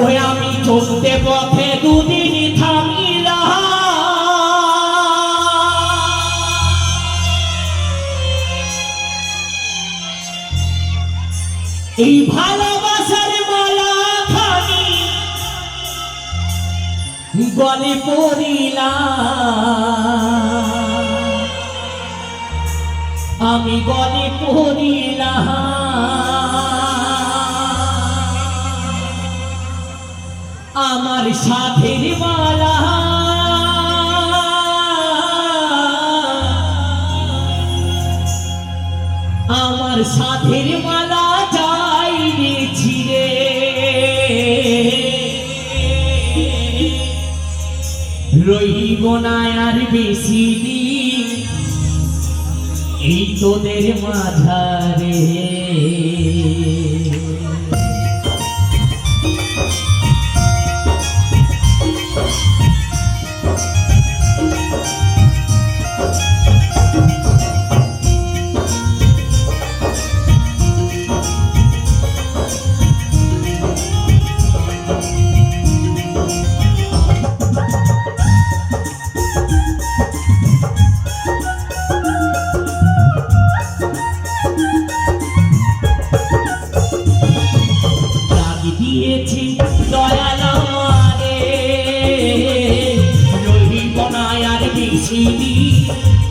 ওই আমি চলতে পথে দুদিন থামিলাম, এই ভালোবাসার মালা খানি গলে পড়িলাম, আমি গলে পড়িলাম। আমার সাথের মালা আমার সাথের মালা যাই রে ছিড়ে, রইব না আর বেশি দিন এই তোদের মাঝারে। দিয়েছি দয়াল আমারে, রহিব না আর বেশি দিন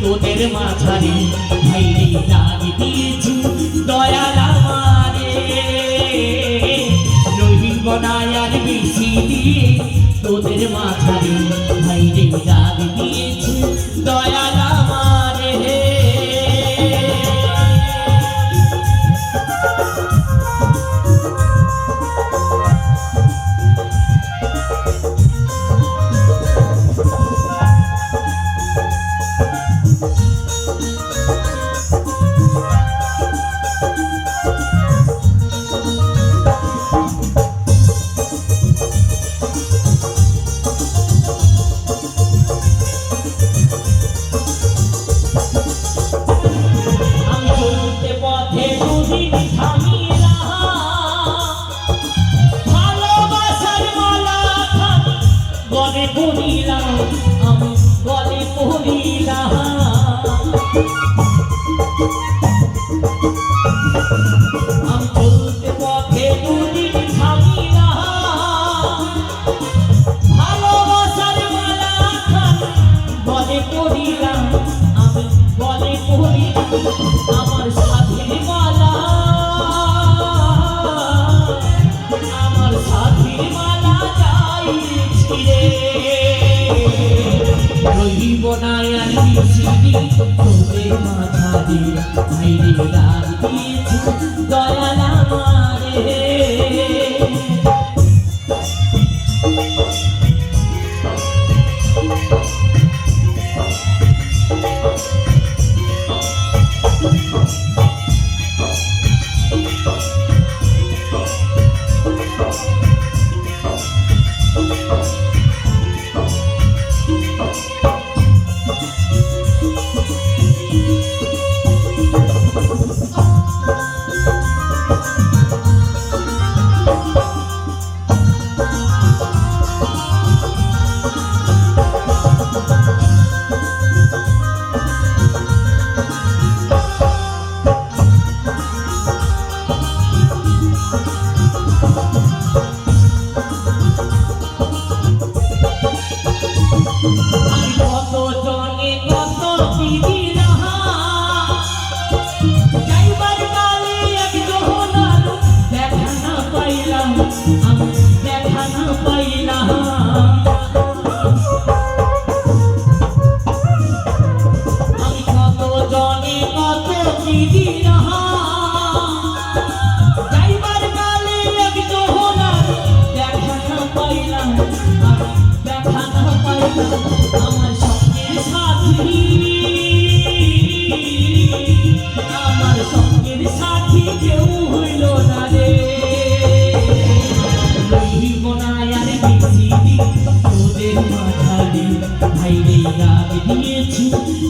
তোদের মাঝারে। ভাইরে দাগ দিয়েছি দয়াল আমারে, রহিব না আর বেশি দিন তোদের মাঝারে। ভাইরে দাগ দিয়েছি দয়াল আমারে। আমি গলে পড়িলাম, আমি চলতে পথে দুদিন থামিলাম, ভালোবাসার মালা গলে পড়িলাম, আমি গলে পড়িলাম। আমার সাথের মালা আমার সাথের মালা যাই ছিড়ে, রইব না আর বেশি দিন তোদের মাঝারে। ভাইরে দাগ দিয়েছি দয়াল আমারে।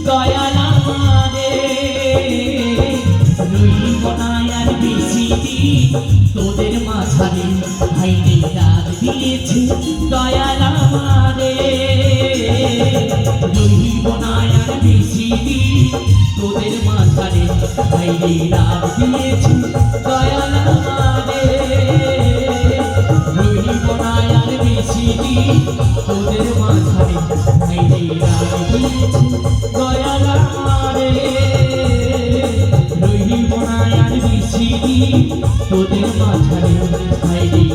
দয়াল আমারে রইব না আর বেশি দিন। তোদের মাঝারে ভাইরে ডাক দিয়েছে দয়াল আমারে রহিব না আর বেশি দিন তোদের মাঝারে ভাইরে ডাক দিয়েছে দয়াল আমারে রহিব না আর বেশি দিন তোদের মাঝারে ভাইরে ডাক দিয়েছে দয়াল আমারে রহিব না আর বেশি দিন তোদের মাঝারে ভাইরে